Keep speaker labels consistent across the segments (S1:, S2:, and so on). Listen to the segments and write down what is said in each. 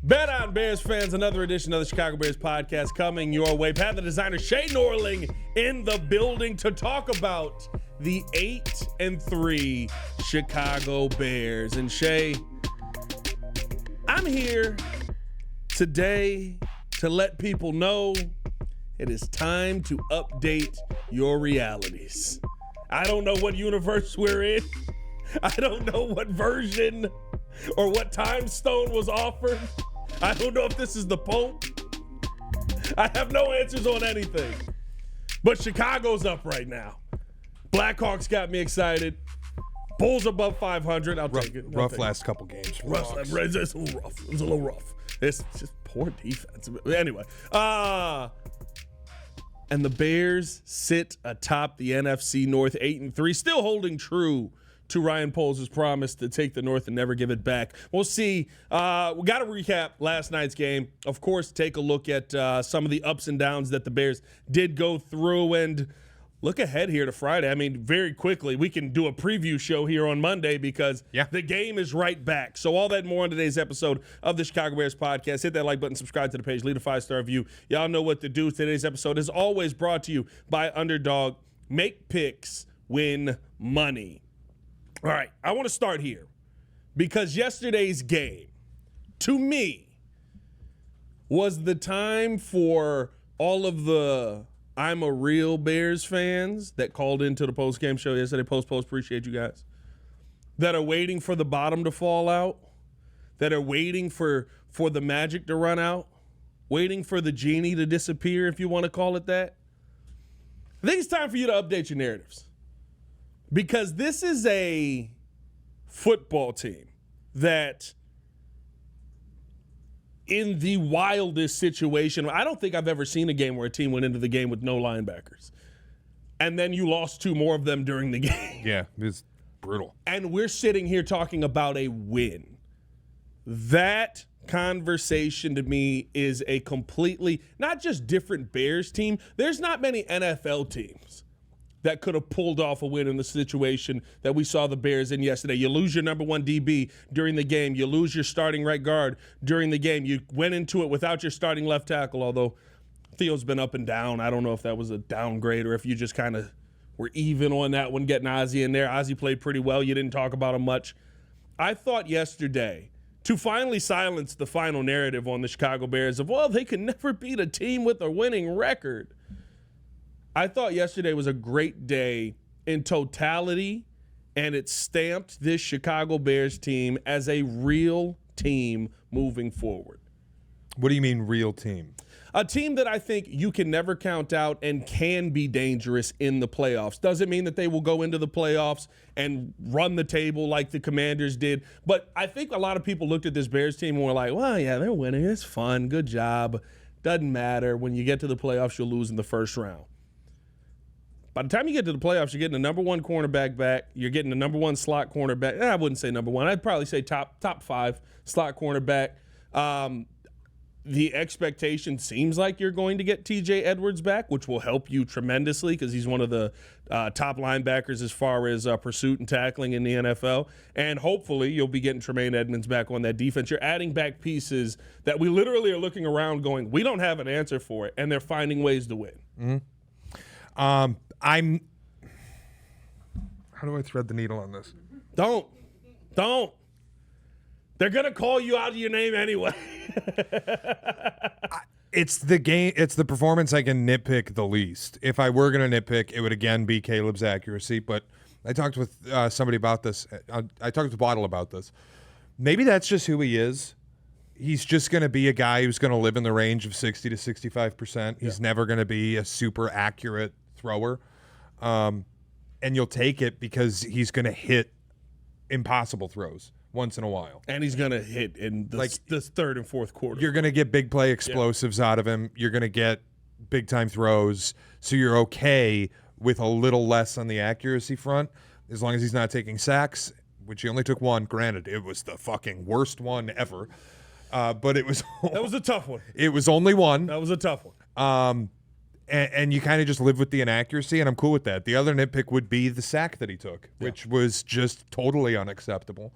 S1: Bet on Bears fans, another edition of the Chicago Bears podcast coming your way. Pat the designer, Shea Norling in the building to talk about the 8-3 Chicago Bears. And Shea, I'm here today to let people know it is time to update your realities. I don't know what universe we're in. I don't know what version or what time stone was offered. I don't know if this is the Pope. I have no answers on anything. But Chicago's up right now. Blackhawks got me excited. Bulls above 500. I'll take it.
S2: Rough last couple games.
S1: It's a little rough. It was a little rough. It's just poor defense. Anyway. And the Bears sit atop the NFC North 8-3, still holding true to Ryan Poles' promise to take the North and never give it back. We'll see. We got to recap last night's game. Of course, take a look at some of the ups and downs that the Bears did go through and look ahead here to Friday. I mean, very quickly, we can do a preview show here on Monday because the game is right back. So all that and more on today's episode of the Chicago Bears podcast. Hit that like button, subscribe to the page, leave a 5-star review. Y'all know what to do. Today's episode is always brought to you by Underdog. Make picks, win money. All right, I want to start here because yesterday's game, to me, was the time for all of the I'm a real Bears fans that called into the post-game show yesterday. Post, appreciate you guys. That are waiting for the bottom to fall out, that are waiting for the magic to run out, waiting for the genie to disappear, if you want to call it that. I think it's time for you to update your narratives. Because this is a football team that, in the wildest situation, I don't think I've ever seen a game where a team went into the game with no linebackers. And then you lost two more of them during the game.
S2: Yeah, it's brutal.
S1: And we're sitting here talking about a win. That conversation to me is a completely, not just different Bears team. There's not many NFL teams that could have pulled off a win in the situation that we saw the Bears in yesterday. You lose your number one DB during the game. You lose your starting right guard during the game. You went into it without your starting left tackle, although Theo's been up and down. I don't know if that was a downgrade or if you just kind of were even on that one, getting Ozzie in there. Ozzie played pretty well. You didn't talk about him much. I thought yesterday, to finally silence the final narrative on the Chicago Bears of, well, they can never beat a team with a winning record, I thought yesterday was a great day in totality, and it stamped this Chicago Bears team as a real team moving forward.
S2: What do you mean real team?
S1: A team that I think you can never count out and can be dangerous in the playoffs. Doesn't mean that they will go into the playoffs and run the table like the Commanders did, but I think a lot of people looked at this Bears team and were like, well, yeah, they're winning. It's fun. Good job. Doesn't matter. When you get to the playoffs, you'll lose in the first round. By the time you get to the playoffs, you're getting the number one cornerback back. You're getting the number one slot cornerback. I wouldn't say number one. I'd probably say top five slot cornerback. The expectation seems like you're going to get TJ Edwards back, which will help you tremendously because he's one of the top linebackers as far as pursuit and tackling in the NFL. And hopefully you'll be getting Tremaine Edmonds back on that defense. You're adding back pieces that we literally are looking around going, we don't have an answer for it, and they're finding ways to win.
S2: Mm-hmm. How do I thread the needle on this?
S1: Don't. They're going to call you out of your name anyway.
S2: It's the game. It's the performance I can nitpick the least. If I were going to nitpick, it would again be Caleb's accuracy. But I talked with somebody about this. I talked to Waddle about this. Maybe that's just who he is. He's just going to be a guy who's going to live in the range of 60 to 65%. He's never going to be a super accurate thrower. And you'll take it because he's going to hit impossible throws once in a while.
S1: And he's going to hit in the third and fourth quarter.
S2: You're going to get big play explosives out of him. You're going to get big-time throws. So you're okay with a little less on the accuracy front as long as he's not taking sacks, which he only took one. Granted, it was the fucking worst one ever. But it was
S1: that was a tough one.
S2: It was only one.
S1: That was a tough one.
S2: And you kind of just live with the inaccuracy, and I'm cool with that. The other nitpick would be the sack that he took, which was just totally unacceptable.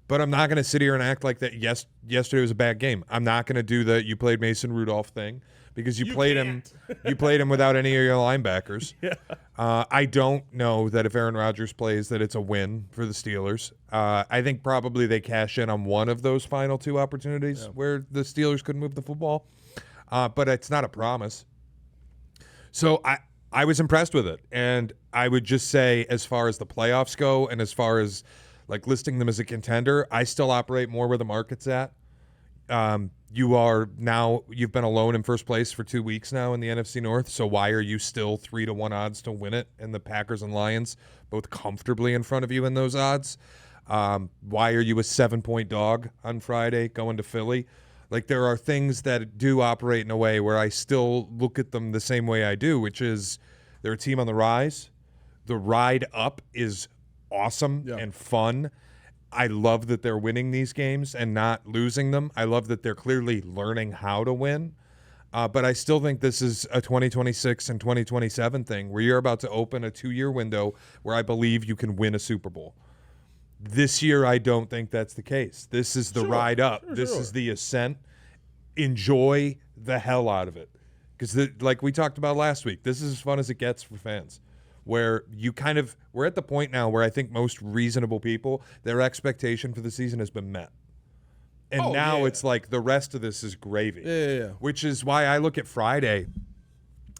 S2: But I'm not going to sit here and act like that. Yesterday was a bad game. I'm not going to do the you played Mason Rudolph thing because you played him. You played him without any of your linebackers.
S1: Yeah.
S2: I don't know that if Aaron Rodgers plays that it's a win for the Steelers. I think probably they cash in on one of those final 2 opportunities where the Steelers could move the football, but it's not a promise. So I was impressed with it, and I would just say as far as the playoffs go and as far as like listing them as a contender, I still operate more where the market's at. You've been alone in first place for 2 weeks now in the NFC North, so why are you still 3-1 odds to win it? And the Packers and Lions both comfortably in front of you in those odds. Why are you a 7-point dog on Friday going to Philly? Like, there are things that do operate in a way where I still look at them the same way I do, which is they're a team on the rise. The ride up is awesome and fun. I love that they're winning these games and not losing them. I love that they're clearly learning how to win. But I still think this is a 2026 and 2027 thing where you're about to open a 2-year window where I believe you can win a Super Bowl. This year, I don't think that's the case. This is the ride up. This is the ascent. Enjoy the hell out of it. Because like we talked about last week, this is as fun as it gets for fans. Where we're at the point now where I think most reasonable people, their expectation for the season has been met. And it's like the rest of this is gravy.
S1: Yeah.
S2: Which is why I look at Friday.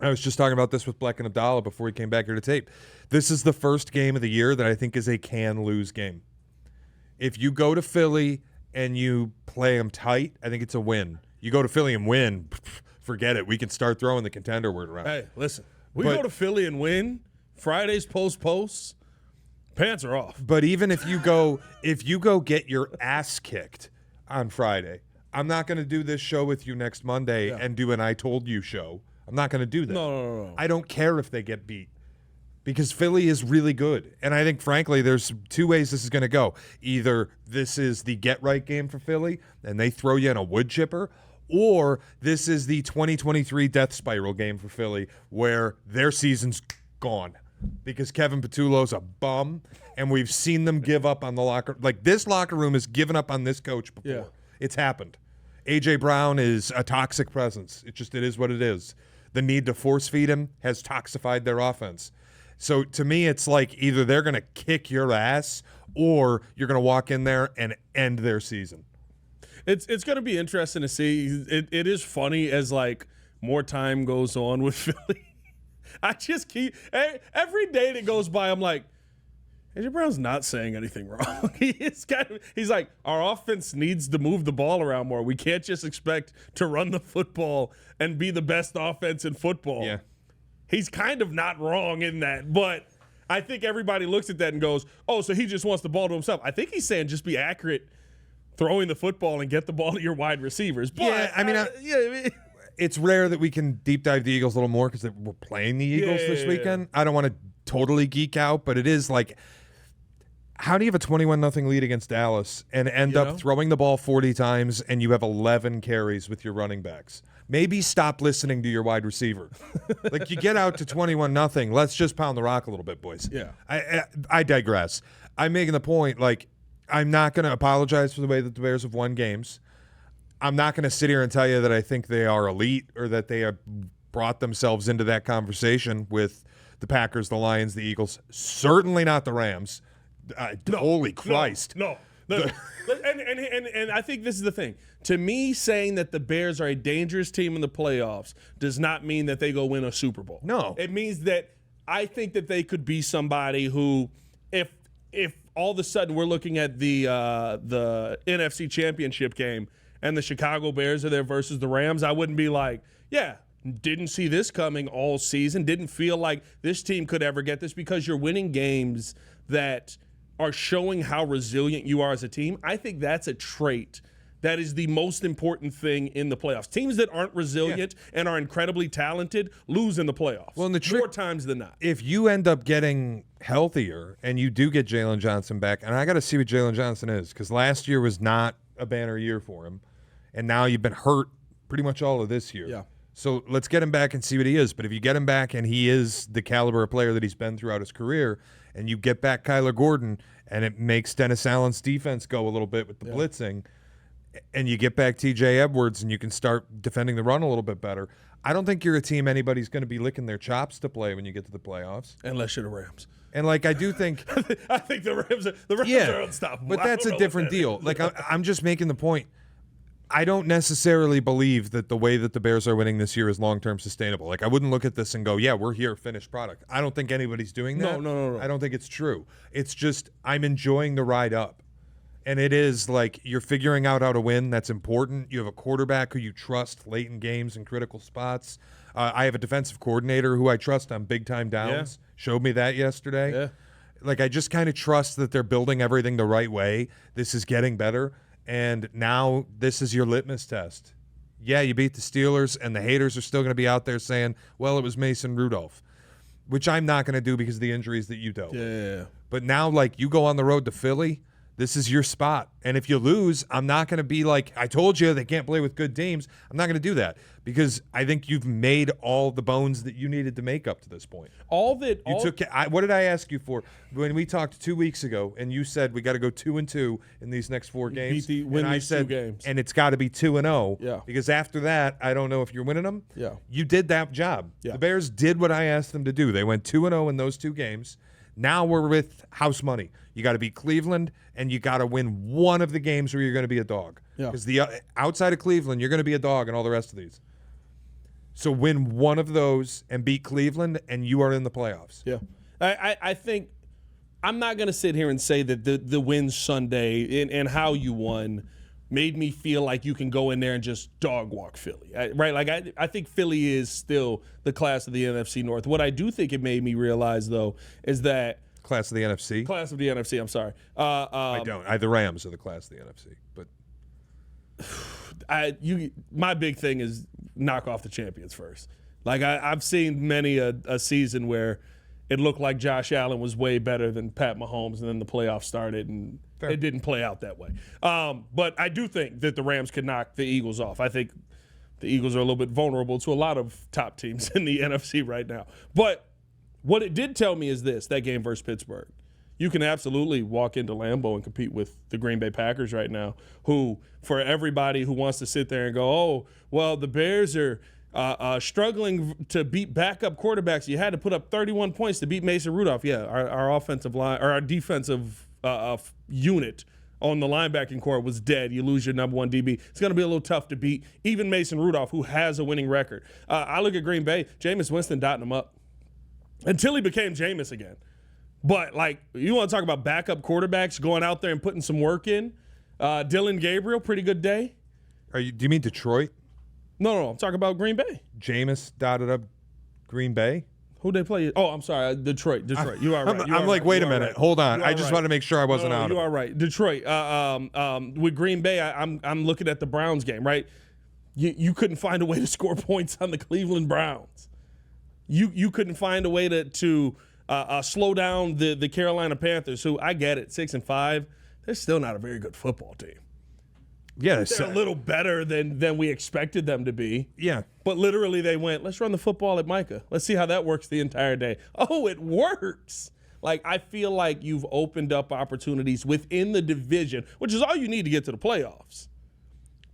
S2: I was just talking about this with Bleck and Abdallah before he came back here to tape. This is the first game of the year that I think is a can-lose game. If you go to Philly and you play them tight, I think it's a win. You go to Philly and win, forget it. We can start throwing the contender word around.
S1: Hey, listen. We go to Philly and win. Fridays posts, pants are off.
S2: But even if you go get your ass kicked on Friday, I'm not going to do this show with you next Monday and do an I told you show. I'm not going to do that.
S1: No.
S2: I don't care if they get beat because Philly is really good. And I think, frankly, there's 2 ways this is going to go. Either this is the get-right game for Philly and they throw you in a wood chipper, or this is the 2023 death spiral game for Philly where their season's gone. Because Kevin Patullo's a bum, and we've seen them give up on the locker. Like, this locker room has given up on this coach before.
S1: Yeah.
S2: It's happened. A.J. Brown is a toxic presence. It is what it is. The need to force feed him has toxified their offense. So, to me, it's like either they're going to kick your ass or you're going to walk in there and end their season.
S1: It's going to be interesting to see. It is funny as, like, more time goes on with Philly. I just keep every day that goes by, I'm like, AJ Brown's not saying anything wrong. He's like, our offense needs to move the ball around more. We can't just expect to run the football and be the best offense in football.
S2: Yeah.
S1: He's kind of not wrong in that, but I think everybody looks at that and goes, oh, so he just wants the ball to himself. I think he's saying just be accurate throwing the football and get the ball to your wide receivers. But
S2: yeah, I mean, it's rare that we can deep dive the Eagles a little more because we're playing the Eagles this weekend. I don't want to totally geek out, but it is like, how do you have a 21-0 lead against Dallas and end up throwing the ball 40 times and you have 11 carries with your running backs? Maybe stop listening to your wide receiver. Like, you get out to 21-0. Let's just pound the rock a little bit, boys.
S1: Yeah.
S2: I digress. I'm making the point, like, I'm not going to apologize for the way that the Bears have won games. I'm not going to sit here and tell you that I think they are elite or that they have brought themselves into that conversation with the Packers, the Lions, the Eagles. Certainly not the Rams. Holy Christ.
S1: No. And I think this is the thing. To me, saying that the Bears are a dangerous team in the playoffs does not mean that they go win a Super Bowl.
S2: No.
S1: It means that I think that they could be somebody who, if all of a sudden we're looking at the NFC Championship game and the Chicago Bears are there versus the Rams, I wouldn't be like, yeah, didn't see this coming all season, didn't feel like this team could ever get this, because you're winning games that are showing how resilient you are as a team. I think that's a trait that is the most important thing in the playoffs. Teams that aren't resilient and are incredibly talented lose in the playoffs.
S2: Well, and
S1: more times than not.
S2: If you end up getting healthier and you do get Jalen Johnson back, and I got to see what Jalen Johnson is, because last year was not a banner year for him, and now you've been hurt pretty much all of this year.
S1: Yeah.
S2: So let's get him back and see what he is. But if you get him back and he is the caliber of player that he's been throughout his career, and you get back Kyler Gordon, and it makes Dennis Allen's defense go a little bit with the blitzing, and you get back TJ Edwards and you can start defending the run a little bit better, I don't think you're a team anybody's going to be licking their chops to play when you get to the playoffs.
S1: Unless you're the Rams.
S2: And, like, I do think –
S1: I think the Rams are unstoppable.
S2: But that's a different deal. Like, I'm just making the point. I don't necessarily believe that the way that the Bears are winning this year is long-term sustainable. Like, I wouldn't look at this and go, yeah, we're here, finished product. I don't think anybody's doing that.
S1: No.
S2: I don't think it's true. It's just I'm enjoying the ride up. And it is like you're figuring out how to win. That's important. You have a quarterback who you trust late in games and critical spots. I have a defensive coordinator who I trust on big-time downs. Yeah. Showed me that yesterday.
S1: Yeah.
S2: Like, I just kind of trust that they're building everything the right way. This is getting better. And now this is your litmus test. Yeah, you beat the Steelers, and the haters are still going to be out there saying, well, it was Mason Rudolph, which I'm not going to do because of the injuries that you dealt with.
S1: Yeah.
S2: But now, like, you go on the road to Philly, this is your spot. And if you lose, I'm not going to be like, I told you they can't play with good teams. I'm not going to do that because I think you've made all the bones that you needed to make up to this point.
S1: What
S2: did I ask you for when we talked 2 weeks ago? And you said we got to go 2-2 in these next 4 games.
S1: Win these 2 games,
S2: and it's got to be 2-0.
S1: Yeah.
S2: Because after that, I don't know if you're winning them.
S1: Yeah.
S2: You did that job.
S1: Yeah.
S2: The Bears did what I asked them to do. They went 2-0 in those 2 games. Now we're with house money. You got to beat Cleveland, and you got to win one of the games where you're going to be a dog. Because outside of Cleveland, you're going to be a dog in all the rest of these. So win one of those and beat Cleveland, and you are in the playoffs.
S1: Yeah. I think I'm not going to sit here and say that the win Sunday and how you won made me feel like you can go in there and just dog walk Philly, right? Like I think Philly is still the class of the NFC North. What I do think it made me realize, though, is that
S2: class of the NFC.
S1: Class of the NFC. I'm sorry.
S2: I don't. The Rams are the class of the NFC, but
S1: my big thing is knock off the champions first. Like I've seen many a season where it looked like Josh Allen was way better than Pat Mahomes, and then the playoffs started and it didn't play out that way. But I do think that the Rams could knock the Eagles off. I think the Eagles are a little bit vulnerable to a lot of top teams in the NFC right now. But what it did tell me is this, that game versus Pittsburgh. You can absolutely walk into Lambeau and compete with the Green Bay Packers right now, who, for everybody who wants to sit there and go, oh, well, the Bears are struggling to beat backup quarterbacks. You had to put up 31 points to beat Mason Rudolph. Yeah, our offensive line, or our defensive unit on the linebacking core was dead. You lose your number 1 DB. It's going to be a little tough to beat even Mason Rudolph, who has a winning record. I look at Green Bay, Jameis Winston dotting him up until he became Jameis again. But, like, you want to talk about backup quarterbacks going out there and putting some work in? Dylan Gabriel, pretty good day.
S2: Do you mean Detroit?
S1: No, I'm talking about Green Bay.
S2: Jameis dotted up Green Bay?
S1: Who'd they play? Oh, I'm sorry, Detroit. You are right.
S2: I'm like, wait a minute. Hold on. I just want to make sure I wasn't out of it.
S1: You are right. Detroit. With Green Bay, I'm looking at the Browns game, right? You couldn't find a way to score points on the Cleveland Browns. You couldn't find a way to slow down the Carolina Panthers, who, I get it, 6-5. They're still not a very good football team.
S2: Yeah,
S1: they're a little better than we expected them to be.
S2: Yeah.
S1: But literally they went, let's run the football at Micah. Let's see how that works the entire day. Oh, it works. Like, I feel like you've opened up opportunities within the division, which is all you need to get to the playoffs,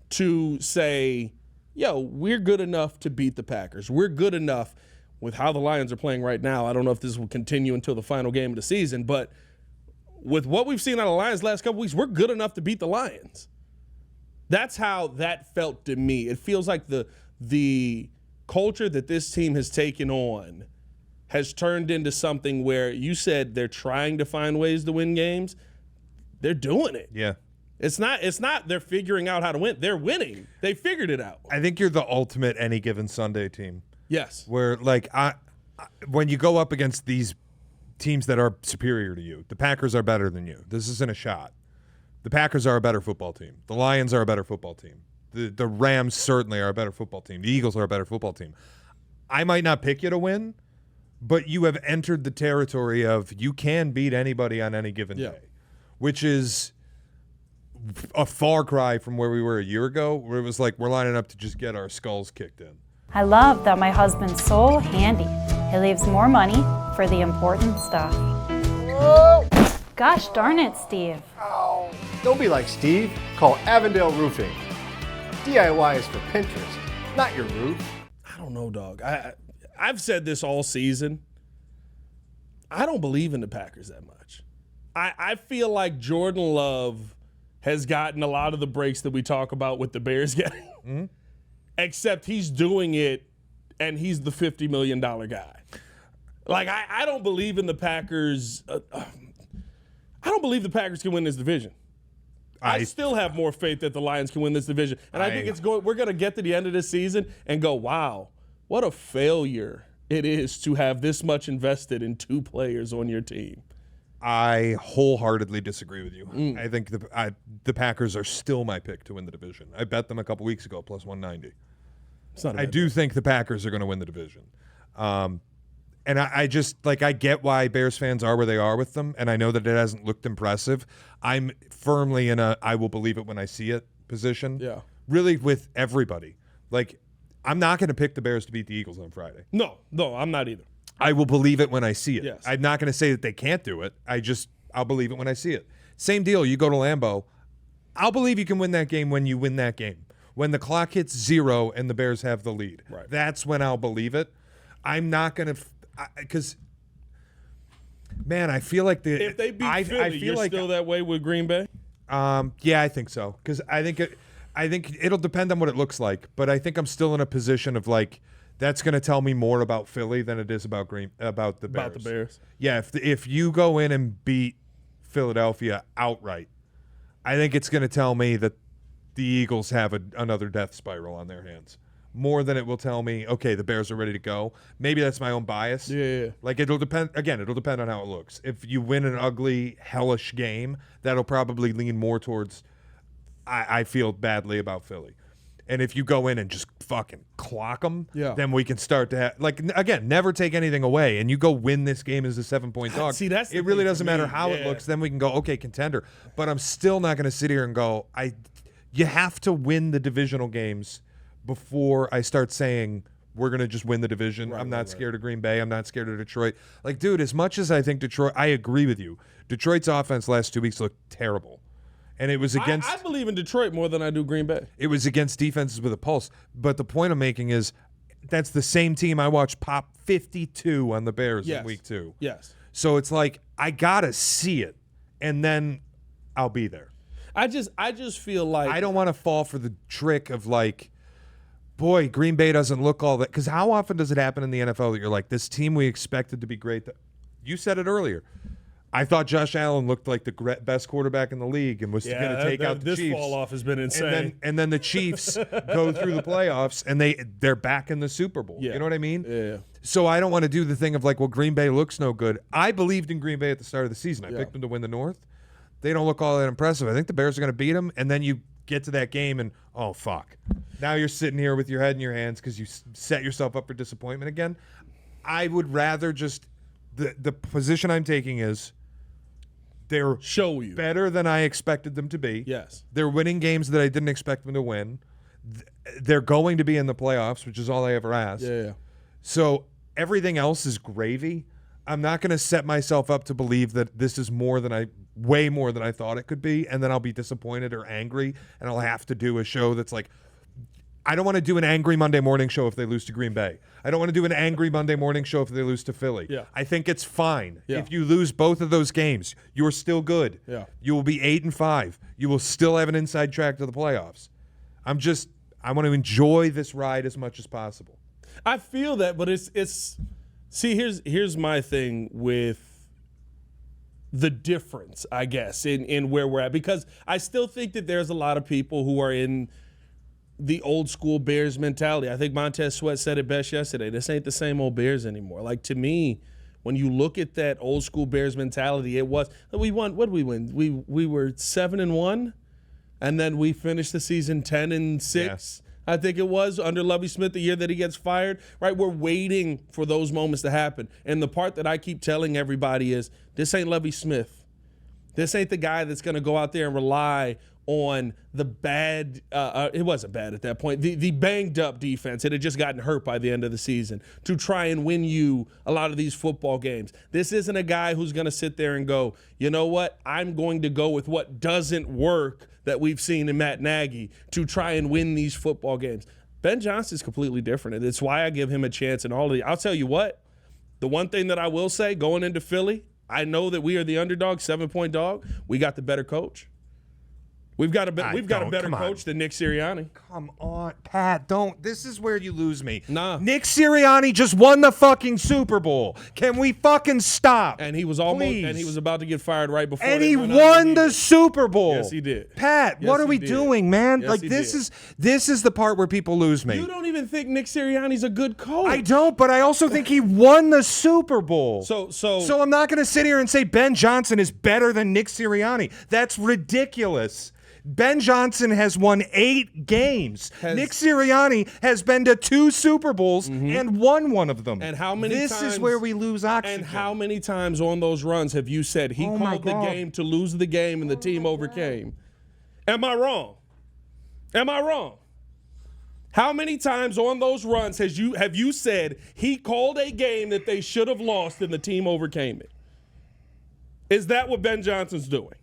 S1: to say, yo, we're good enough to beat the Packers. We're good enough with how the Lions are playing right now. I don't know if this will continue until the final game of the season, but with what we've seen out of the Lions last couple weeks, we're good enough to beat the Lions. That's how that felt to me. It feels like the culture that this team has taken on has turned into something where you said they're trying to find ways to win games. They're doing it.
S2: Yeah.
S1: It's not they're figuring out how to win. They're winning. They figured it out.
S2: I think you're the ultimate any given Sunday team.
S1: Yes.
S2: Where, like, when you go up against these teams that are superior to you, the Packers are better than you. This isn't a shot. The Packers are a better football team. The Lions are a better football team. The Rams certainly are a better football team. The Eagles are a better football team. I might not pick you to win, but you have entered the territory of you can beat anybody on any given day, which is a far cry from where we were a year ago, where it was like we're lining up to just get our skulls kicked in.
S3: I love that my husband's so handy. He leaves more money for the important stuff.
S4: Whoa.
S3: Gosh darn it, Steve.
S4: Ow. Don't be like Steve. Call Avondale Roofing. DIY is for Pinterest, not your roof.
S1: I don't know, dog. I've said this all season. I don't believe in the Packers that much. I feel like Jordan Love has gotten a lot of the breaks that we talk about with the Bears getting. Mm-hmm. Except he's doing it, and he's the $50 million guy. Like, I don't believe in the Packers. I don't believe the Packers can win this division. I still have more faith that the Lions can win this division. And I think we're going to get to the end of this season and go, wow, what a failure it is to have this much invested in two players on your team.
S2: I wholeheartedly disagree with you. I think the Packers are still my pick to win the division. I bet them a couple weeks ago, plus 190. I do think the Packers are going to win the division. And I just, like, I get why Bears fans are where they are with them, and I know that it hasn't looked impressive. I'm firmly in a I will believe it when I see it position.
S1: Yeah.
S2: Really with everybody. Like, I'm not going to pick the Bears to beat the Eagles on Friday.
S1: No, I'm not either.
S2: I will believe it when I see it.
S1: Yes.
S2: I'm not going to say that they can't do it. I'll believe it when I see it. Same deal. You go to Lambeau. I'll believe you can win that game when you win that game. When the clock hits 0 and the Bears have the lead.
S1: Right.
S2: That's when I'll believe it. I'm not going to because man, I feel like
S1: if they beat Philly, I feel you're like, still that way with Green Bay?
S2: Yeah, I think so. Because I think it'll depend on what it looks like. But I think I'm still in a position of like that's going to tell me more about Philly than it is about the Bears.
S1: About the Bears.
S2: Yeah, if you go in and beat Philadelphia outright, I think it's going to tell me that the Eagles have another death spiral on their hands. More than it will tell me, okay, the Bears are ready to go. Maybe that's my own bias.
S1: Yeah.
S2: Like, it'll depend on how it looks. If you win an ugly, hellish game, that'll probably lean more towards I feel badly about Philly. And if you go in and just fucking clock them, then we can start to have, like, again, never take anything away. And you go win this game as a 7-point dog.
S1: See, that's
S2: it really doesn't matter how it looks. Then we can go, okay, contender. But I'm still not going to sit here and go, you have to win the divisional games before I start saying we're going to just win the division. I'm not scared of Green Bay. I'm not scared of Detroit. Like, dude, as much as I think Detroit, I agree with you. Detroit's offense last 2 weeks looked terrible. And it was against...
S1: I believe in Detroit more than I do Green Bay.
S2: It was against defenses with a pulse. But the point I'm making is that's the same team I watched pop 52 on the Bears in week 2.
S1: Yes.
S2: So it's like, I got to see it, and then I'll be there.
S1: I just feel like...
S2: I don't want to fall for the trick of like... Boy, Green Bay doesn't look all that. Because how often does it happen in the NFL that you're like, this team we expected to be great? You said it earlier. I thought Josh Allen looked like the best quarterback in the league and was going to take out the Chiefs.
S1: This fall off has been insane.
S2: And then the Chiefs go through the playoffs and they're back in the Super Bowl.
S1: Yeah.
S2: You know what I mean?
S1: Yeah.
S2: So I don't want to do the thing of like, well, Green Bay looks no good. I believed in Green Bay at the start of the season. I picked them to win the North. They don't look all that impressive. I think the Bears are going to beat them. And then you get to that game and, oh, fuck. Now you're sitting here with your head in your hands because you set yourself up for disappointment again. I would rather just the position I'm taking is they're better than I expected them to be.
S1: Yes.
S2: They're winning games that I didn't expect them to win. They're going to be in the playoffs, which is all I ever asked.
S1: Yeah.
S2: So everything else is gravy. I'm not going to set myself up to believe that this is way more than I thought it could be, and then I'll be disappointed or angry, and I'll have to do a show that's like, I don't want to do an angry Monday morning show if they lose to Green Bay. I don't want to do an angry Monday morning show if they lose to Philly.
S1: Yeah.
S2: I think it's fine.
S1: Yeah.
S2: If you lose both of those games, you're still good.
S1: Yeah.
S2: You will be 8-5. You will still have an inside track to the playoffs. I want to enjoy this ride as much as possible.
S1: I feel that, but it's see, here's my thing with the difference, I guess, in where we're at, because I still think that there's a lot of people who are in the old school Bears mentality. I think Montez Sweat said it best yesterday. This ain't the same old Bears anymore. Like, to me, when you look at that old school Bears mentality, it was we won. What did we win? We were 7-1, and then we finished the season 10-6. Yeah. I think it was under Lovie Smith the year that he gets fired. Right, we're waiting for those moments to happen. And the part that I keep telling everybody is, this ain't Lovie Smith. This ain't the guy that's going to go out there and rely on the bad, it wasn't bad at that point, the banged up defense. It had just gotten hurt by the end of the season to try and win you a lot of these football games. This isn't a guy who's going to sit there and go, you know what, I'm going to go with what doesn't work that we've seen in Matt Nagy to try and win these football games. Ben Johnson's completely different, and it's why I give him a chance in all of the. I'll tell you what, the one thing that I will say going into Philly, I know that we are the underdog, 7-point dog. We got the better coach. We've got a better coach than Nick Sirianni.
S2: Come on, Pat, don't. This is where you lose me.
S1: Nah.
S2: Nick Sirianni just won the fucking Super Bowl. Can we fucking stop?
S1: And he was about to get fired right before.
S2: And he won the Super Bowl.
S1: Yes, he did.
S2: Pat,
S1: Yes,
S2: what are we
S1: he did.
S2: doing, man?
S1: Yes,
S2: Like
S1: he
S2: this
S1: did.
S2: is the part where people lose me.
S1: You don't even think Nick Sirianni's a good coach.
S2: I don't, but I also think he won the Super Bowl.
S1: So
S2: I'm not going to sit here and say Ben Johnson is better than Nick Sirianni. That's ridiculous. Ben Johnson has won 8 games. Nick Sirianni has been to 2 Super Bowls and won one of them.
S1: And how many
S2: This
S1: times,
S2: is where we lose oxygen.
S1: And how many times on those runs have you said he called the game to lose the game and the team overcame? Am I wrong? Am I wrong? How many times on those runs have you said he called a game that they should have lost and the team overcame it? Is that what Ben Johnson's doing?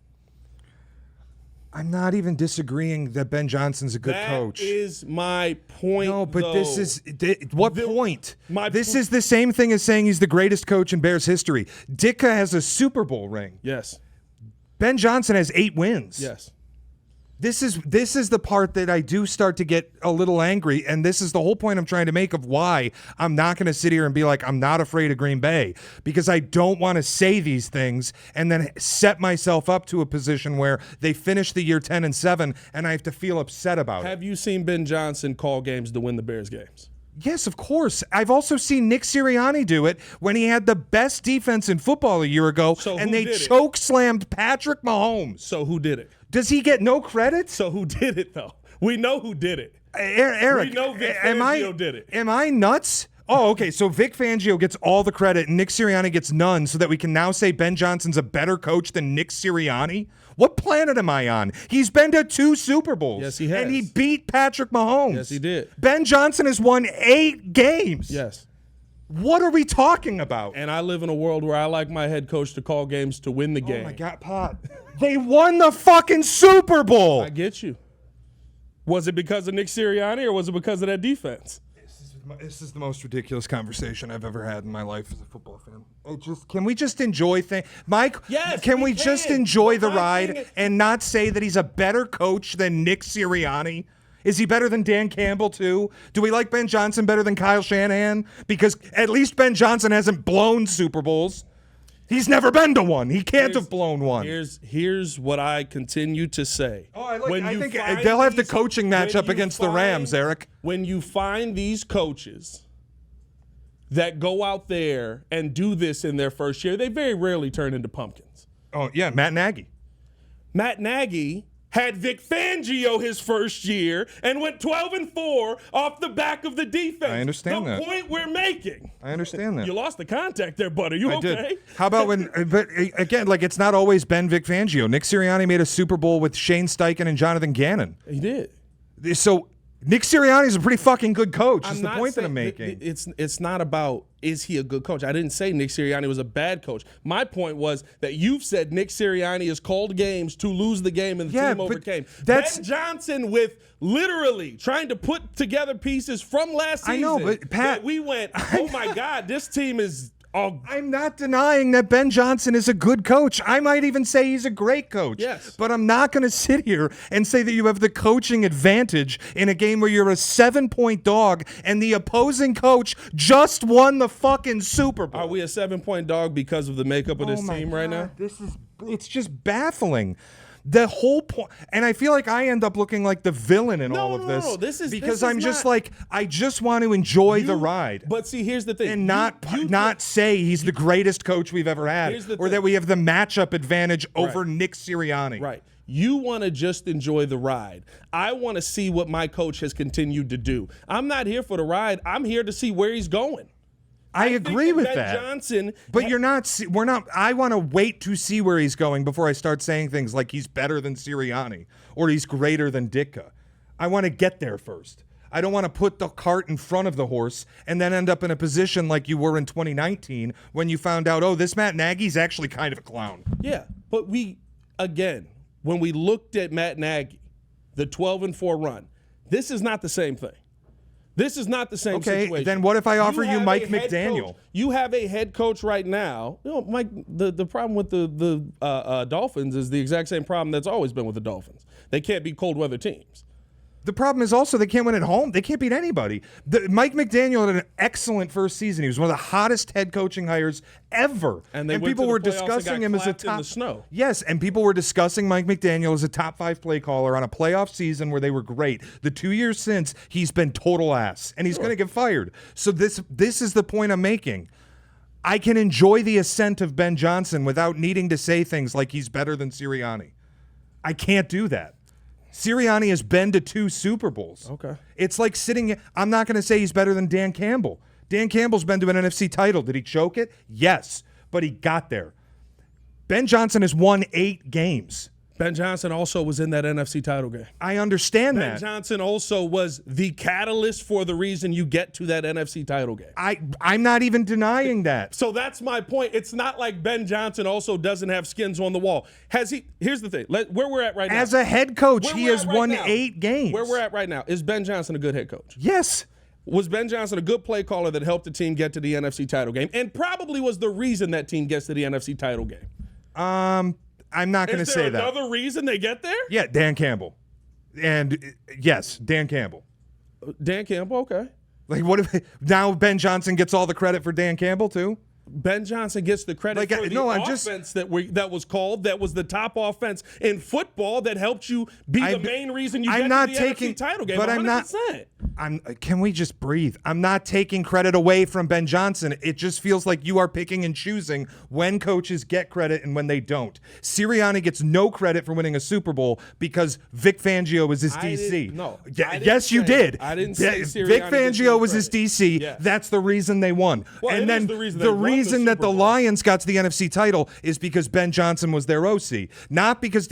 S2: I'm not even disagreeing that Ben Johnson's a good coach.
S1: That is my point.
S2: No, but
S1: though.
S2: this is what point? This
S1: point.
S2: is the same thing as saying he's the greatest coach in Bears history. Ditka has a Super Bowl ring.
S1: Yes.
S2: Ben Johnson has 8 wins.
S1: Yes.
S2: This is the part that I do start to get a little angry, and this is the whole point I'm trying to make of why I'm not going to sit here and be like, I'm not afraid of Green Bay, because I don't want to say these things and then set myself up to a position where they finish the year 10-7 and I have to feel upset about it.
S1: Have you seen Ben Johnson call games to win the Bears games?
S2: Yes, of course. I've also seen Nick Sirianni do it when he had the best defense in football a year ago, and they choke slammed Patrick Mahomes.
S1: So who did it?
S2: Does he get no credit?
S1: So who did it, though? We know who did it.
S2: Eric,
S1: we know Vic Fangio did it.
S2: Am I nuts? Oh, okay. So Vic Fangio gets all the credit and Nick Sirianni gets none, so that we can now say Ben Johnson's a better coach than Nick Sirianni? What planet am I on? He's been to 2 Super Bowls.
S1: Yes, he has.
S2: And he beat Patrick Mahomes.
S1: Yes, he did.
S2: Ben Johnson has won 8 games.
S1: Yes.
S2: What are we talking about?
S1: And I live in a world where I like my head coach to call games to win the game.
S2: Oh, my God, Pat. They won the fucking Super Bowl.
S1: I get you. Was it because of Nick Sirianni or was it because of that defense?
S2: This is the most ridiculous conversation I've ever had in my life as a football fan. Can we just enjoy things? Mike,
S1: yes,
S2: can we
S1: can.
S2: just enjoy the
S1: My
S2: ride
S1: thing is-
S2: and not say that he's a better coach than Nick Sirianni? Is he better than Dan Campbell, too? Do we like Ben Johnson better than Kyle Shanahan? Because at least Ben Johnson hasn't blown Super Bowls. He's never been to one. He can't have blown one.
S1: Here's what I continue to say.
S2: Oh, I think they'll have the coaching matchup against the Rams, Eric.
S1: When you find these coaches that go out there and do this in their first year, they very rarely turn into pumpkins.
S2: Oh, yeah, Matt Nagy.
S1: Matt Nagy had Vic Fangio his first year and went 12-4 off the back of the defense.
S2: I understand that.
S1: The point we're making.
S2: I understand that.
S1: You lost the contact there, bud. Are you
S2: I
S1: okay?
S2: did. How about when, but again, like it's not always been Vic Fangio. Nick Sirianni made a Super Bowl with Shane Steichen and Jonathan Gannon.
S1: He did.
S2: So Nick Sirianni is a pretty fucking good coach. Is the
S1: not
S2: point that
S1: saying-
S2: I'm making.
S1: It's not about is he a good coach. I didn't say Nick Sirianni was a bad coach. My point was that you've said Nick Sirianni has called games to lose the game and the team
S2: but
S1: overcame.
S2: that's-
S1: Ben Johnson with literally trying to put together pieces from last season.
S2: I know, but Pat,
S1: that we went, oh my God, this team is all.
S2: I'm not denying that Ben Johnson is a good coach. I might even say he's a great coach.
S1: Yes.
S2: But I'm not going to sit here and say that you have the coaching advantage in a game where you're a 7-point dog and the opposing coach just won the fucking Super Bowl.
S1: Are we a 7-point dog because of the makeup of this team right now?
S2: It's just baffling. The whole point, and I feel like I end up looking like the villain in all of this.
S1: No, this is
S2: because
S1: this
S2: I'm
S1: is
S2: just
S1: not-
S2: like I just want to enjoy the ride.
S1: But see, here's the thing.
S2: And not say he's the greatest coach we've ever had,
S1: Here's the
S2: or
S1: thing.
S2: that we have the matchup advantage over Nick Sirianni.
S1: Right. You want to just enjoy the ride. I want to see what my coach has continued to do. I'm not here for the ride. I'm here to see where he's going.
S2: I agree with
S1: Ben
S2: that.
S1: Johnson,
S2: But you're not. We're not. I want to wait to see where he's going before I start saying things like he's better than Sirianni or he's greater than Ditka. I want to get there first. I don't want to put the cart in front of the horse and then end up in a position like you were in 2019 when you found out, oh, this Matt Nagy's actually kind of a clown.
S1: Yeah, but when we looked at Matt Nagy, the 12-4 run, this is not the same thing. This is not the same situation.
S2: Okay, then what if I offer you
S1: have
S2: Mike
S1: a head
S2: McDaniel?
S1: coach. You have a head coach right now. You know, Mike. The problem with the Dolphins is the exact same problem that's always been with the Dolphins. They can't beat cold weather teams.
S2: The problem is also they can't win at home. They can't beat anybody. Mike McDaniel had an excellent first season. He was one of the hottest head coaching hires ever.
S1: And they went
S2: people
S1: to the
S2: were
S1: playoffs and
S2: discussing
S1: got
S2: him as a
S1: clapped in
S2: top
S1: the snow.
S2: Yes, and people were discussing Mike McDaniel as a top 5 play caller on a playoff season where they were great. The 2 years since, he's been total ass, and he's going to get fired. So this is the point I'm making. I can enjoy the ascent of Ben Johnson without needing to say things like he's better than Sirianni. I can't do that. Sirianni has been to 2 Super Bowls.
S1: Okay.
S2: It's like I'm not going to say he's better than Dan Campbell. Dan Campbell's been to an NFC title. Did he choke it? Yes, but he got there. Ben Johnson has won 8 games.
S1: Ben Johnson also was in that NFC title game.
S2: I understand
S1: Ben
S2: that.
S1: Johnson also was the catalyst for the reason you get to that NFC title game.
S2: I'm not even denying that.
S1: So that's my point. It's not like Ben Johnson also doesn't have skins on the wall. Has he? Here's the thing. Where we're at right now.
S2: As a head coach,
S1: Where
S2: he
S1: we're
S2: has
S1: at right
S2: won
S1: now.
S2: 8 games.
S1: Where we're at right now, is Ben Johnson a good head coach?
S2: Yes.
S1: Was Ben Johnson a good play caller that helped the team get to the NFC title game and probably was the reason that team gets to the NFC title game?
S2: I'm not going to say that.
S1: Is there another reason they get there?
S2: Yeah, Dan Campbell. And yes, Dan Campbell.
S1: Dan Campbell, okay.
S2: Like, what if now Ben Johnson gets all the credit for Dan Campbell too?
S1: Ben Johnson gets the credit for the offense that was called. That was the top offense in football that helped you be the main reason you got to the NFC title game.
S2: But
S1: 100%.
S2: Can we just breathe? I'm not taking credit away from Ben Johnson. It just feels like you are picking and choosing when coaches get credit and when they don't. Sirianni gets no credit for winning a Super Bowl because Vic Fangio was his DC. Yes, you did.
S1: I didn't say Sirianni
S2: Vic
S1: gets
S2: Fangio
S1: no
S2: was his
S1: credit.
S2: DC.
S1: Yes.
S2: That's the reason they won.
S1: Well,
S2: and then
S1: the reason
S2: that the Lions got to the NFC title is because Ben Johnson was their OC, not because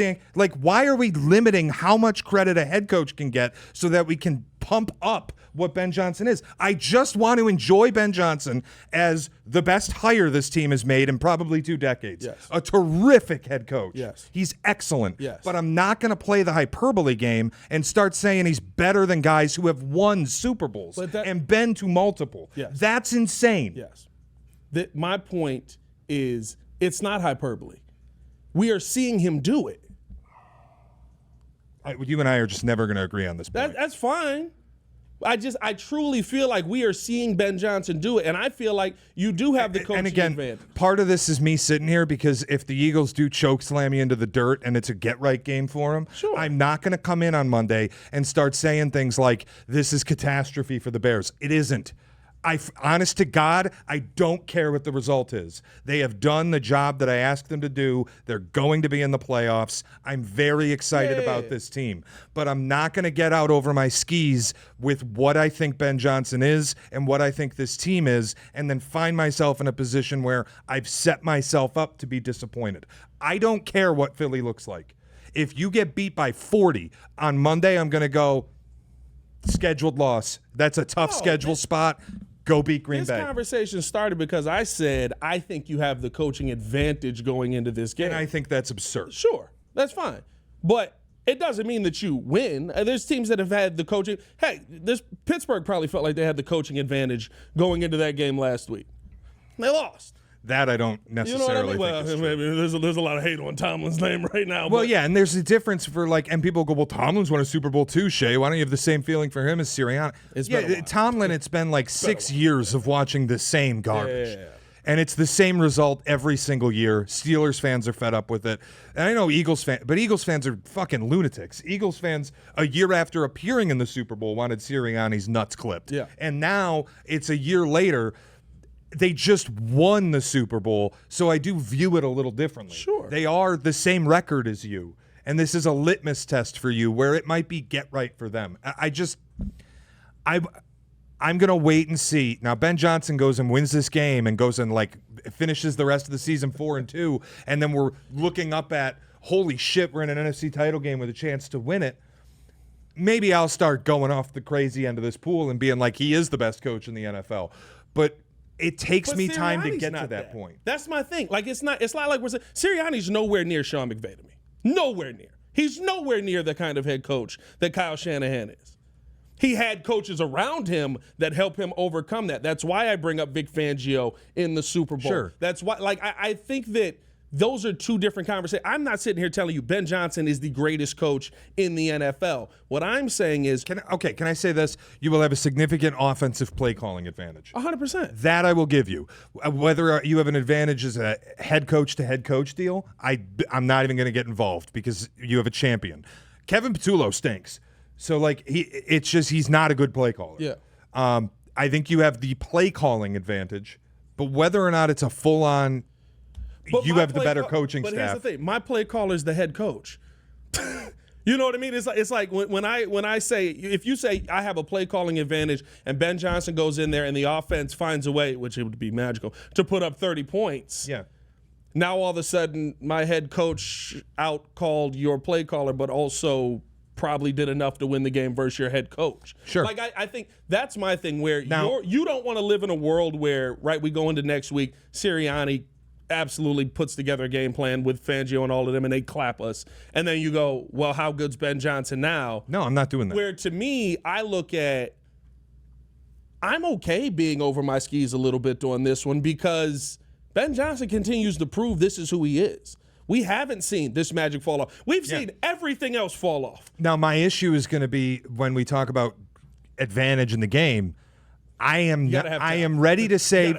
S2: why are we limiting how much credit a head coach can get so that we can pump up what Ben Johnson is? I just want to enjoy Ben Johnson as the best hire this team has made in probably 2 decades.
S1: Yes.
S2: A terrific head coach.
S1: Yes.
S2: He's excellent.
S1: Yes.
S2: But I'm not going to play the hyperbole game and start saying he's better than guys who have won Super Bowls and been to multiple.
S1: Yes.
S2: That's insane.
S1: Yes. My point is it's not hyperbole. We are seeing him do it.
S2: You and I are just never going to agree on this point.
S1: That's fine. I truly feel like we are seeing Ben Johnson do it, and I feel like you do have the coaching advantage.
S2: Part of this is me sitting here because if the Eagles do choke slam me into the dirt and it's a get-right game for them,
S1: sure.
S2: I'm not going to come in on Monday and start saying things like, this is catastrophe for the Bears. It isn't. Honest to God, I don't care what the result is. They have done the job that I asked them to do. They're going to be in the playoffs. I'm very excited about this team. But I'm not going to get out over my skis with what I think Ben Johnson is and what I think this team is and then find myself in a position where I've set myself up to be disappointed. I don't care what Philly looks like. If you get beat by 40 on Monday, I'm going to go, scheduled loss. That's a tough schedule spot. Go beat Green Bay.
S1: This conversation started because I said I think you have the coaching advantage going into this game.
S2: And I think that's absurd.
S1: Sure, that's fine. But it doesn't mean that you win. There's teams that have had the coaching. Hey, Pittsburgh probably felt like they had the coaching advantage going into that game last week. They lost.
S2: That I don't necessarily think is true.
S1: Maybe there's a lot of hate on Tomlin's name right now.
S2: Well, yeah, and there's a difference for and people go, well, Tomlin's won a Super Bowl too, Shea. Why don't you have the same feeling for him as Sirianni? Tomlin, it's been 6 years of watching the same garbage.
S1: Yeah.
S2: And it's the same result every single year. Steelers fans are fed up with it. And I know Eagles fans, but Eagles fans are fucking lunatics. Eagles fans, a year after appearing in the Super Bowl, wanted Sirianni's nuts clipped.
S1: Yeah.
S2: And now it's a year later. They just won the Super Bowl, so I do view it a little differently.
S1: Sure.
S2: They are the same record as you, and this is a litmus test for you where it might be get right for them. I'm going to wait and see. Now, Ben Johnson goes and wins this game and goes and, like, finishes the rest of the season 4-2, and then we're looking up at, holy shit, we're in an NFC title game with a chance to win it. Maybe I'll start going off the crazy end of this pool and being like, he is the best coach in the NFL. But it takes me time to get to that point.
S1: That's my thing. Like, it's not like we're saying Sirianni's nowhere near Sean McVay to me. Nowhere near. He's nowhere near the kind of head coach that Kyle Shanahan is. He had coaches around him that help him overcome that. That's why I bring up Vic Fangio in the Super Bowl.
S2: Sure.
S1: That's why, like, I think that those are two different conversations. I'm not sitting here telling you Ben Johnson is the greatest coach in the NFL. What I'm saying is,
S2: Can I say this? You will have a significant offensive play calling advantage.
S1: 100%.
S2: That I will give you. Whether you have an advantage as a head coach to head coach deal, I'm not even going to get involved because you have a champion. Kevin Patullo stinks. So, like, he's not a good play caller.
S1: Yeah.
S2: I think you have the play calling advantage, but whether or not it's a full on, you have the better coaching staff.
S1: But here's the thing: my play caller is the head coach. You know what I mean? It's like when I say, if you say I have a play calling advantage and Ben Johnson goes in there and the offense finds a way, which it would be magical, to put up 30 points.
S2: Yeah.
S1: Now all of a sudden my head coach out-called your play caller, but also probably did enough to win the game versus your head coach.
S2: Sure.
S1: Like I think that's my thing where
S2: Now,
S1: you don't want to live in a world where, right, we go into next week, Sirianni absolutely puts together a game plan with Fangio and all of them, and they clap us. And then you go, well, how good's Ben Johnson now?
S2: No, I'm not doing that.
S1: Where to me, I look at, I'm okay being over my skis a little bit on this one because Ben Johnson continues to prove this is who he is. We haven't seen this magic fall off. We've seen everything else fall off.
S2: Now, my issue is going to be when we talk about advantage in the game. I am ready to say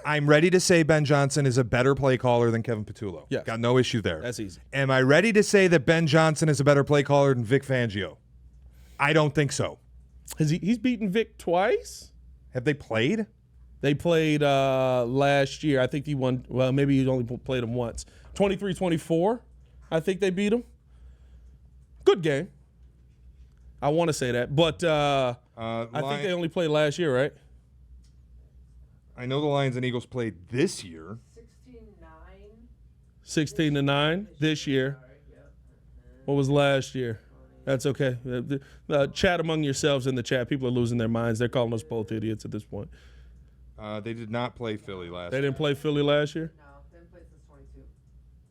S2: I'm ready to say Ben Johnson is a better play caller than Kevin Patullo.
S1: Yes.
S2: Got no issue there.
S1: That's easy.
S2: Am I ready to say that Ben Johnson is a better play caller than Vic Fangio? I don't think so.
S1: He's beaten Vic twice?
S2: Have they played?
S1: They played last year. I think he won. Well, maybe he only played him once. 23-24, I think they beat him. Good game. I want to say that. But I think they only played last year, right?
S2: I know the Lions and Eagles played this year.
S1: 16-9 this year. What was last year? That's okay. Chat among yourselves in the chat. People are losing their minds. They're calling us both idiots at this point.
S2: They did not play Philly last year.
S1: They didn't play Philly last year?
S5: No, they didn't play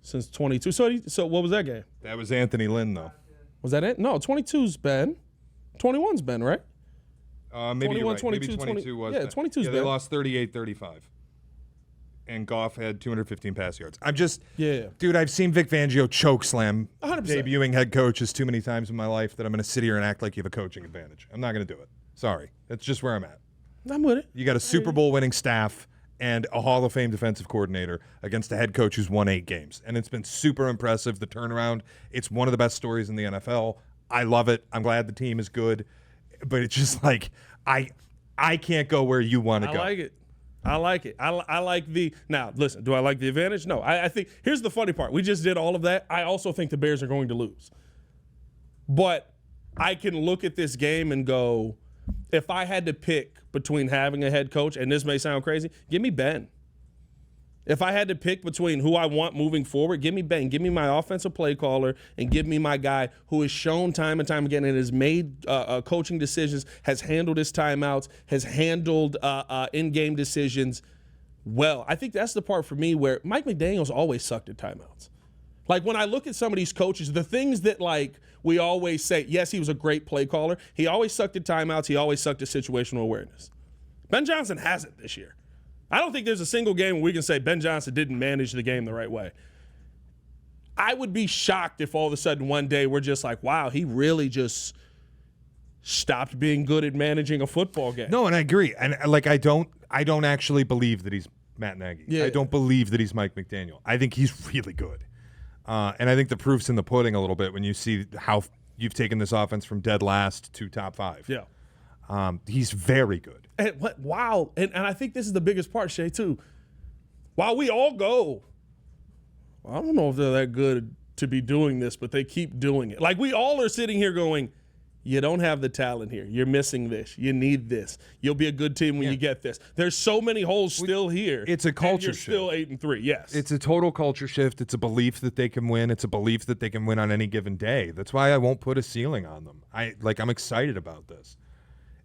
S1: Since
S5: since 22.
S1: 22. So what was that game?
S2: That was Anthony Lynn, though.
S1: Was that it? No, 22's Ben. 21's Ben, right?
S2: Maybe
S1: 21,
S2: you're right.
S1: 22,
S2: Maybe 22 was.
S1: yeah,
S2: that.
S1: 22's
S2: They
S1: better.
S2: lost 38-35. And Goff had 215 pass yards. Dude, I've seen Vic Fangio choke slam
S1: 100%.
S2: debuting head coaches too many times in my life that I'm going to sit here and act like you have a coaching advantage. I'm not going to do it. Sorry. That's just where I'm at.
S1: I'm with it.
S2: You got a Super Bowl winning staff and a Hall of Fame defensive coordinator against a head coach who's won 8 games. And it's been super impressive, the turnaround. It's one of the best stories in the NFL. I love it. I'm glad the team is good. But it's just like, I can't go where you want to go.
S1: I like it. I like it. I like the – now, listen, do I like the advantage? No. I think – here's the funny part. We just did all of that. I also think the Bears are going to lose. But I can look at this game and go, if I had to pick between having a head coach, and this may sound crazy, give me Ben. If I had to pick between who I want moving forward, give me Ben. Give me my offensive play caller and give me my guy who has shown time and time again and has made coaching decisions, has handled his timeouts, has handled in-game decisions well. I think that's the part for me where Mike McDaniel's always sucked at timeouts. Like when I look at some of these coaches, the things that like we always say, yes, he was a great play caller. He always sucked at timeouts. He always sucked at situational awareness. Ben Johnson hasn't this year. I don't think there's a single game where we can say Ben Johnson didn't manage the game the right way. I would be shocked if all of a sudden one day we're just like, wow, he really just stopped being good at managing a football game.
S2: No, and I agree. And like I don't actually believe that he's Matt Nagy.
S1: Yeah.
S2: I don't believe that he's Mike McDaniel. I think he's really good. And I think the proof's in the pudding a little bit when you see how you've taken this offense from dead last to top 5.
S1: Yeah.
S2: He's very good.
S1: And wow. And I think this is the biggest part, Shea, too. While we all go, I don't know if they're that good to be doing this, but they keep doing it. Like we all are sitting here going, You don't have the talent here. You're missing this. You need this. You'll be a good team when you get this. There's so many holes still here.
S2: It's a culture
S1: you're
S2: shift.
S1: Still 8-3. Yes.
S2: It's a total culture shift. It's a belief that they can win. It's a belief that they can win on any given day. That's why I won't put a ceiling on them. I'm excited about this.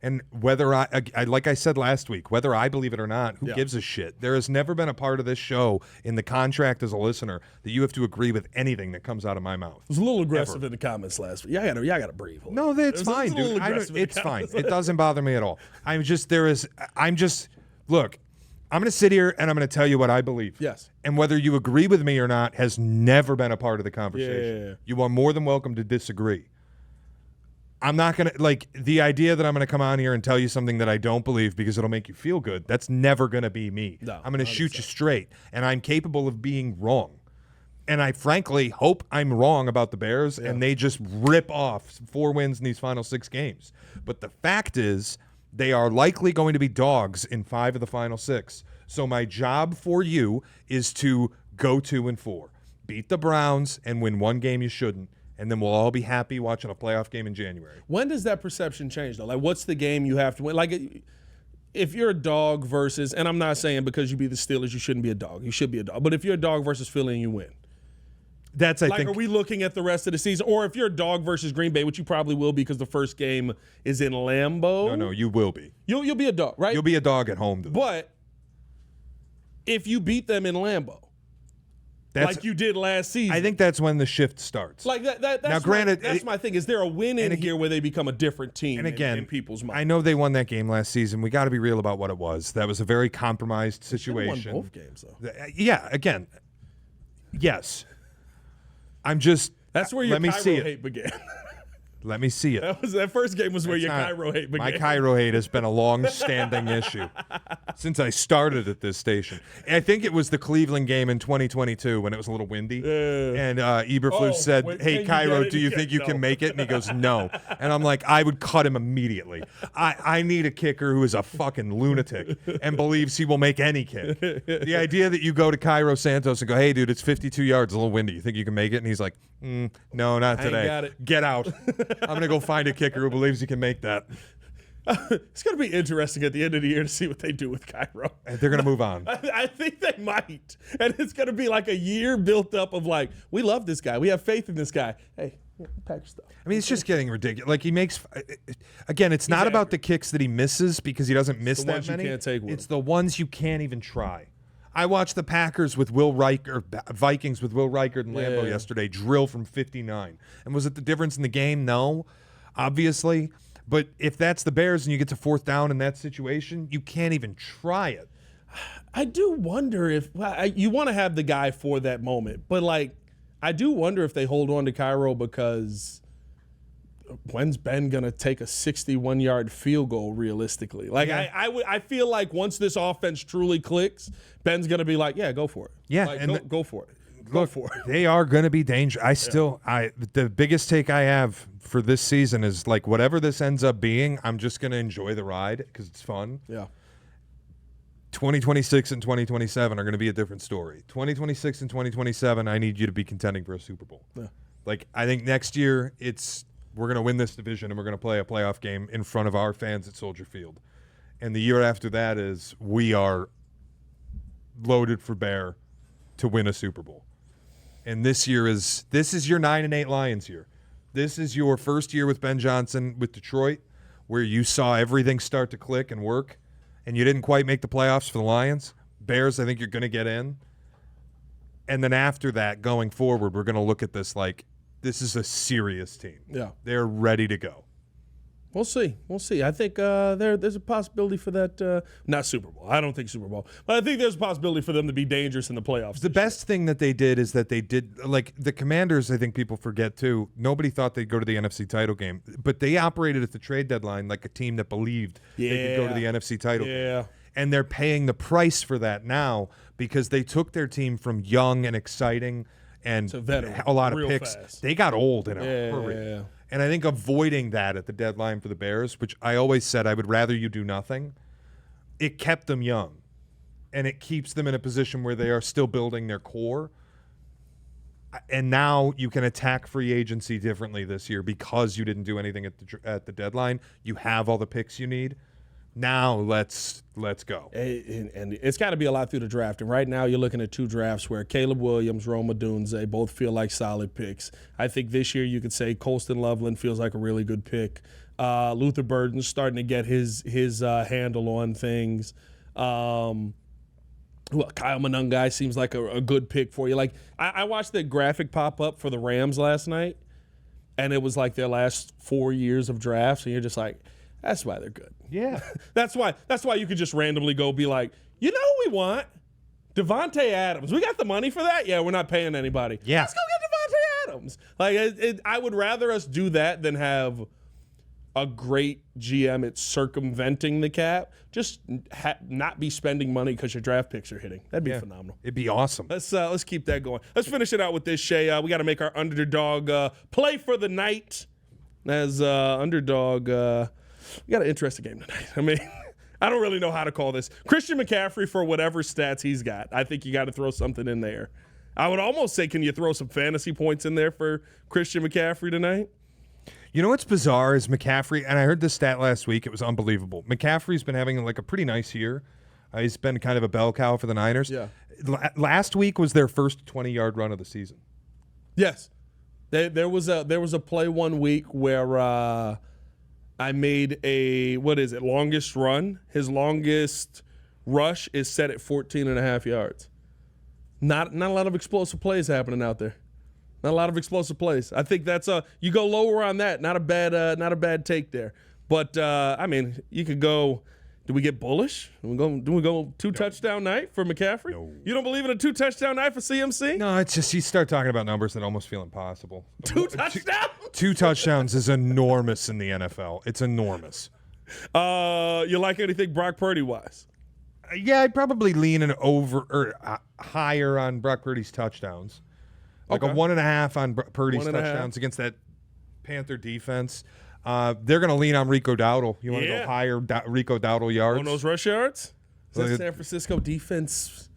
S2: And whether I like I said last week, whether I believe it or not, who gives a shit? There has never been a part of this show in the contract as a listener that you have to agree with anything that comes out of my mouth.
S1: It was a little aggressive in the comments last week. Y'all gotta breathe.
S2: No, that's fine, dude. It's fine. It doesn't bother me at all. Look, I'm going to sit here and I'm going to tell you what I believe.
S1: Yes.
S2: And whether you agree with me or not has never been a part of the conversation.
S1: Yeah.
S2: You are more than welcome to disagree. I'm not going to, the idea that I'm going to come on here and tell you something that I don't believe because it'll make you feel good, that's never going to be me.
S1: No,
S2: I'm going to shoot you straight, and I'm capable of being wrong. And I frankly hope I'm wrong about the Bears and they just rip off 4 wins in these final 6 games. But the fact is, they are likely going to be dogs in 5 of the final 6. So my job for you is to go 2-4, beat the Browns, and win 1 game you shouldn't. And then we'll all be happy watching a playoff game in January.
S1: When does that perception change, though? Like, what's the game you have to win? Like, if you're a dog versus, and I'm not saying because you beat the Steelers, you shouldn't be a dog. You should be a dog. But if you're a dog versus Philly and you win.
S2: I think.
S1: Are we looking at the rest of the season? Or if you're a dog versus Green Bay, which you probably will be because the first game is in Lambeau.
S2: No, you will be.
S1: You'll be a dog, right?
S2: You'll be a dog at home.
S1: But if you beat them in Lambeau, like you did last season.
S2: I think that's when the shift starts.
S1: Like that's
S2: now, granted,
S1: that's my thing. Is there a win in here where they become a different team?
S2: And again,
S1: in people's minds?
S2: I know they won that game last season. We got to be real about what it was. That was a very compromised situation.
S1: Won both games, though.
S2: Yeah. Again, yes. I'm just.
S1: That's where your Cairo hate began.
S2: Let me see it.
S1: That first game was where your Cairo hate began.
S2: My Cairo hate has been a long-standing issue since I started at this station. And I think it was the Cleveland game in 2022 when it was a little windy. And Eberflus said, "Hey, Cairo, do you think you can make it?" And he goes, "No." And I'm like, I would cut him immediately. I need a kicker who is a fucking lunatic and believes he will make any kick. The idea that you go to Cairo Santos and go, "Hey, dude, it's 52 yards, a little windy. You think you can make it?" And he's like, "No, not today.
S1: I ain't got it.
S2: Get out." I'm going to go find a kicker who believes he can make that.
S1: It's going to be interesting at the end of the year to see what they do with Cairo.
S2: They're going to move on.
S1: I think they might. And it's going to be like a year built up of like, we love this guy. We have faith in this guy. Hey, pack your stuff.
S2: I mean, it's just getting ridiculous. Like, he makes – again, it's not about the kicks that he misses because he doesn't miss that many.
S1: It's the ones you can't take with him.
S2: It's the ones you can't even try. I watched the Packers with Will Riker, Vikings with Will Reichard and Lambeau yesterday drill from 59. And was it the difference in the game? No, obviously. But if that's the Bears and you get to 4th down in that situation, you can't even try it.
S1: I do wonder if you want to have the guy for that moment. But, like, I do wonder if they hold on to Cairo because when's Ben going to take a 61-yard field goal realistically? Like, I feel like once this offense truly clicks, Ben's going to be like, yeah, go for it.
S2: Yeah,
S1: like,
S2: and
S1: go for it.
S2: Look, they are going to be dangerous. The biggest take I have for this season is, like, whatever this ends up being, I'm just going to enjoy the ride because it's fun.
S1: Yeah.
S2: 2026 and 2027 are going to be a different story. 2026 and 2027, I need you to be contending for a Super Bowl. Yeah. Like, I think next year we're going to win this division and we're going to play a playoff game in front of our fans at Soldier Field. And the year after that is we are loaded for bear to win a Super Bowl. And this is your 9-8 Lions year. This is your first year with Ben Johnson with Detroit where you saw everything start to click and work and you didn't quite make the playoffs for the Lions. Bears, I think you're going to get in. And then after that, going forward, we're going to look at this like this is a serious team.
S1: Yeah.
S2: They're ready to go.
S1: We'll see. I think there's a possibility for that. Not Super Bowl. I don't think Super Bowl. But I think there's a possibility for them to be dangerous in the playoffs.
S2: The best thing that they did is that they did, like the Commanders, I think people forget too. Nobody thought they'd go to the NFC title game. But they operated at the trade deadline like a team that believed they could go to the NFC title game. And they're paying the price for that now because they took their team from young and exciting and a lot of picks.
S1: Fast.
S2: They got old in a hurry.
S1: Yeah.
S2: And I think avoiding that at the deadline for the Bears, which I always said I would rather you do nothing, it kept them young. And it keeps them in a position where they are still building their core. And now you can attack free agency differently this year because you didn't do anything at the deadline. You have all the picks you need. Now let's go.
S1: And it's got to be a lot through the draft. And right now you're looking at 2 drafts where Caleb Williams, Rome Odunze both feel like solid picks. I think this year you could say Colston Loveland feels like a really good pick. Luther Burden's starting to get his handle on things. Kyle Monungai seems like a good pick for you. Like I watched the graphic pop up for the Rams last night, and it was like their last 4 years of drafts, and you're just like, that's why they're good.
S2: Yeah.
S1: That's why you could just randomly go be like, you know what we want? Devontae Adams. We got the money for that? Yeah, we're not paying anybody.
S2: Yeah.
S1: Let's go get Devontae Adams. Like I would rather us do that than have a great GM at circumventing the cap. Just not be spending money because your draft picks are hitting. That'd be phenomenal.
S2: It'd be awesome.
S1: Let's keep that going. Let's finish it out with this, Shea. We got to make our underdog play for the night. As underdog, we got an interesting game tonight. I mean, I don't really know how to call this. Christian McCaffrey, for whatever stats he's got, I think you got to throw something in there. I would almost say, can you throw some fantasy points in there for Christian McCaffrey tonight?
S2: You know what's bizarre is McCaffrey, and I heard this stat last week. It was unbelievable. McCaffrey's been having like a pretty nice year. He's been kind of a bell cow for the Niners.
S1: Yeah.
S2: Last week was their first 20-yard run of the season.
S1: Yes. There was a play one week where I made longest run. His longest rush is set at 14.5 yards. Not a lot of explosive plays happening out there. Not a lot of explosive plays. I think that's you go lower on that. Not a bad take there. But I mean, you could go. Do we get bullish? Do we go 2-touchdown night for McCaffrey?
S2: No.
S1: You don't believe in a 2-touchdown night for CMC?
S2: No, it's just you start talking about numbers that almost feel impossible.
S1: 2 touchdowns?
S2: 2 touchdowns is enormous in the NFL. It's enormous.
S1: You like anything Brock Purdy wise?
S2: Yeah, I'd probably lean an over or higher on Brock Purdy's touchdowns. Like
S1: Okay.
S2: a 1.5 on Purdy's
S1: 1.5.
S2: touchdowns against that Panther defense. They're going to lean on Rico Dowdle. You want to go higher Rico Dowdle yards?
S1: On those rush yards? Is that
S2: Well,
S1: San Francisco defense?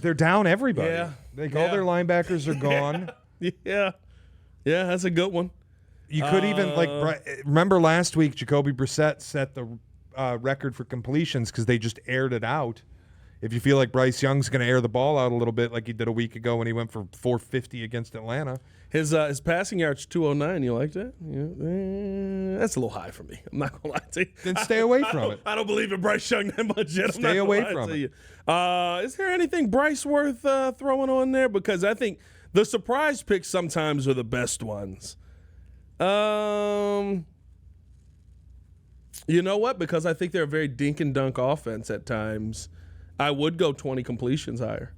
S2: They're down everybody.
S1: Yeah.
S2: All their linebackers are gone.
S1: Yeah, that's a good one.
S2: You could even remember last week Jacoby Brissett set the record for completions because they just aired it out. If you feel like Bryce Young's going to air the ball out a little bit like he did a week ago when he went for 450 against Atlanta.
S1: His passing yards 209. You like that? Yeah, that's a little high for me. I'm not gonna lie to you.
S2: Then stay away from it.
S1: I don't believe in Bryce Young that much yet.
S2: Stay away from it.
S1: Is there anything Bryce worth throwing on there? Because I think the surprise picks sometimes are the best ones. You know what? Because I think they're a very dink and dunk offense at times. I would go 20 completions higher.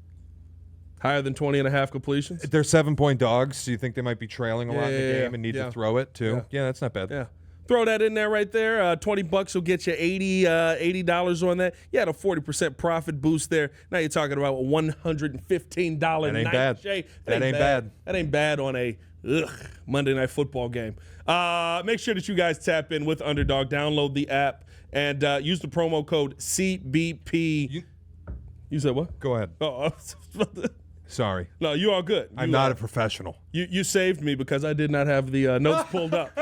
S1: Higher than 20.5 completions?
S2: They're 7-point dogs. So you think they might be trailing a lot in the
S1: Yeah,
S2: game and need to throw it too? Yeah, that's not bad.
S1: Yeah. Throw that in there right there. $20 will get you $80 on that. You had a 40% profit boost there. Now you're talking about a $115
S2: That ain't
S1: night.
S2: bad.
S1: Shea.
S2: That ain't bad.
S1: That ain't bad on a Monday Night Football game. Make sure that you guys tap in with Underdog. Download the app and use the promo code CBP. You said what?
S2: Go ahead.
S1: Oh,
S2: Sorry.
S1: no, you are good.
S2: I'm not a professional.
S1: You saved me because I did not have the notes pulled up.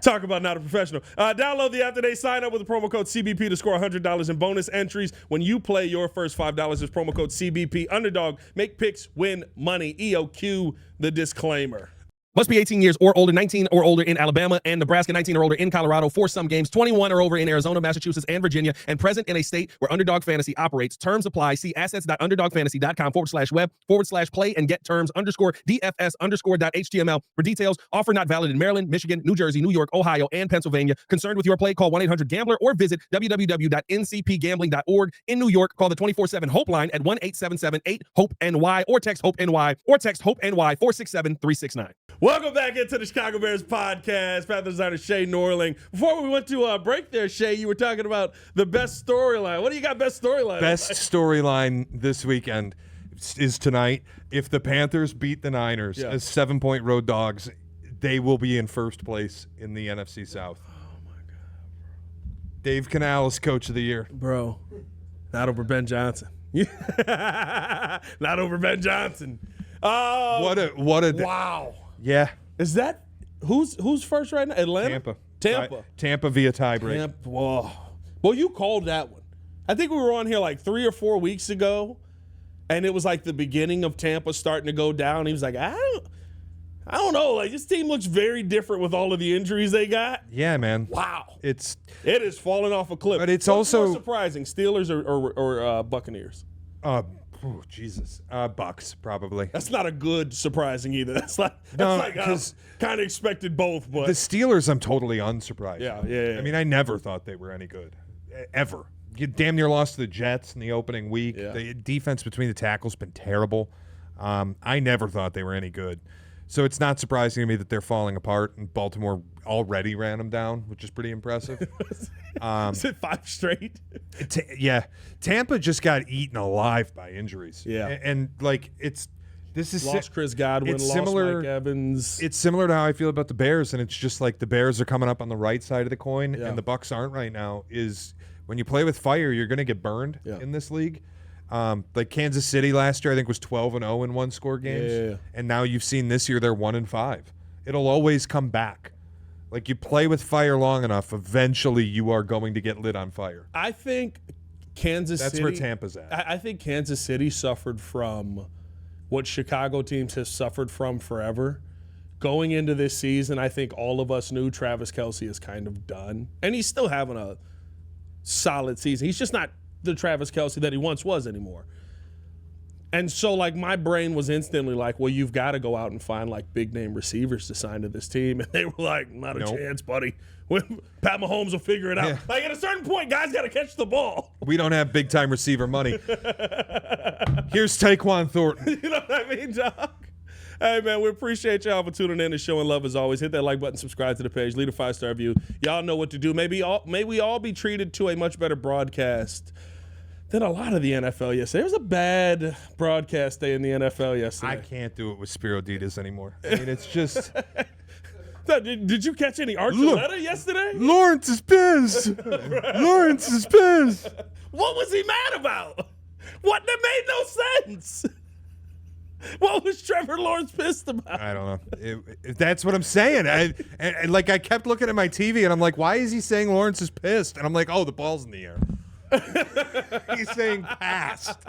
S1: Talk about not a professional. Download the app today. Sign up with the promo code CBP to score $100 in bonus entries. When you play your first $5, is promo code CBP. Underdog. Make picks, win money. EOQ, the disclaimer. Must be 18 years or older, 19 or older in Alabama and Nebraska, 19 or older in Colorado for some games, 21 or over in Arizona, Massachusetts, and Virginia, and present in a state where Underdog Fantasy operates. Terms apply. See assets.underdogfantasy.com/web/play and get terms _DFS_.html for details. Offer not valid in Maryland, Michigan, New Jersey, New York, Ohio, and Pennsylvania. Concerned with your play? Call 1-800-GAMBLER or visit www.ncpgambling.org. In New York, call the 24/7 Hope line at 1-877-8-HOPE-NY or text HOPE-NY 467-369. Welcome back into the Chicago Bears podcast. Panthers designer Shea Norling. Before we went to break there, Shea, you were talking about the best storyline. What do you got best storyline?
S2: Best storyline this weekend is tonight. If the Panthers beat the Niners as 7-point road dogs, they will be in first place in the NFC South.
S1: Oh, my God.
S2: Dave Canales, Coach of the Year.
S1: Bro, not over Ben Johnson. Not over Ben Johnson.
S2: What a
S1: wow.
S2: yeah.
S1: Is that who's first right now? Atlanta? Tampa.
S2: Tampa via tiebreak.
S1: Tampa. Whoa. Well, you called that one. I think we were on here like 3 or 4 weeks ago, and it was like the beginning of Tampa starting to go down. He was like, I don't know. Like, this team looks very different with all of the injuries they got.
S2: Yeah, man.
S1: Wow.
S2: It
S1: is falling off a cliff.
S2: But it's
S1: What's
S2: also
S1: more surprising, Steelers or Buccaneers.
S2: Jesus. Bucks, probably.
S1: That's not a good surprising either. That's like kind of expected both, but
S2: The Steelers, I'm totally unsurprised.
S1: Yeah.
S2: I mean, I never thought they were any good. Ever. You damn near lost to the Jets in the opening week.
S1: Yeah.
S2: The defense between the tackles been terrible. I never thought they were any good. So it's not surprising to me that they're falling apart, and Baltimore already ran them down, which is pretty impressive.
S1: Is it 5 straight?
S2: Yeah. Tampa just got eaten alive by injuries.
S1: Yeah.
S2: And like, this is
S1: Lost Chris Godwin, lost Mike Evans.
S2: It's similar to how I feel about the Bears, and it's just like the Bears are coming up on the right side of the coin,
S1: Yeah.
S2: and the Bucks aren't right now. Is when you play with fire, you're going to get burned in this league. Like Kansas City last year, I think was 12-0 in one-score games,
S1: Yeah.
S2: and now you've seen this year they're 1-5. It'll always come back. Like, you play with fire long enough, eventually you are going to get lit on fire.
S1: I think Kansas
S2: That's
S1: City.
S2: where Tampa's at.
S1: I think Kansas City suffered from what Chicago teams have suffered from forever. Going into this season, I think all of us knew Travis Kelce is kind of done. And he's still having a solid season. He's just not the Travis Kelce that he once was anymore. And so, like, my brain was instantly like, well, you've got to go out and find, like, big-name receivers to sign to this team. And they were like, not a chance, buddy. Pat Mahomes will figure it out.
S2: Yeah.
S1: Like, at a certain point, guys got to catch the ball.
S2: We don't have big-time receiver money. Here's Tyquan Thornton.
S1: You know what I mean, dog? Hey, man, we appreciate y'all for tuning in and showing love as always. Hit that like button, subscribe to the page, leave a 5-star review. Y'all know what to do. May we all be treated to a much better broadcast than a lot of the NFL yesterday. It was a bad broadcast day in the NFL yesterday.
S2: I can't do it with Spiro Ditas anymore. I mean, it's just...
S1: Did you catch any Archuleta yesterday?
S2: Lawrence is pissed. Lawrence is pissed.
S1: What was he mad about? What? That made no sense. What was Trevor Lawrence pissed about?
S2: I don't know. That's what I'm saying. I kept looking at my TV, and I'm like, why is he saying Lawrence is pissed? And I'm like, oh, the ball's in the air. He's saying passed.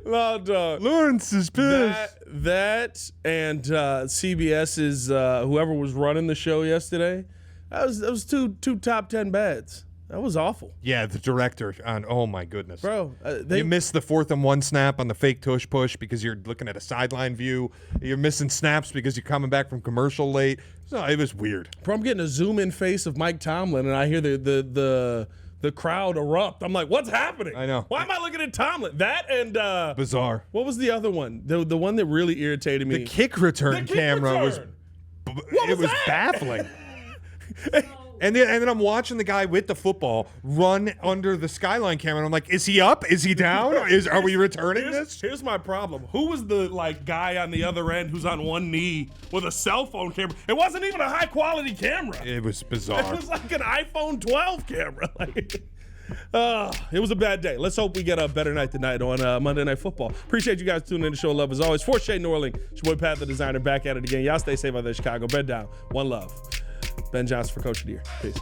S1: No, dog.
S2: Lawrence is pissed.
S1: That and CBS's whoever was running the show yesterday. That was two top 10 bads. That was awful.
S2: Yeah, the director on. Oh my goodness,
S1: bro.
S2: You missed the 4th and 1 snap on the fake tush push because you're looking at a sideline view. You're missing snaps because you're coming back from commercial late. So it was weird.
S1: Bro, I'm getting a zoom in face of Mike Tomlin, and I hear the crowd erupt. I'm like, what's happening?
S2: I know.
S1: Why am I looking at Tomlin? That and
S2: bizarre.
S1: What was the other one? The one that really irritated me.
S2: The kick return camera was baffling. And then I'm watching the guy with the football run under the skyline camera. And I'm like, is he up? Is he down? Are we returning this?
S1: Here's my problem. Who was the guy on the other end who's on one knee with a cell phone camera? It wasn't even a high quality camera.
S2: It was bizarre.
S1: It was like an iPhone 12 camera. It was a bad day. Let's hope we get a better night tonight on Monday Night Football. Appreciate you guys tuning in to show love as always. For Shea Norling, it's your boy Pat the Designer back at it again. Y'all stay safe out there, Chicago. Bed down. One love. Ben Johnson for Coach of the Year. Peace.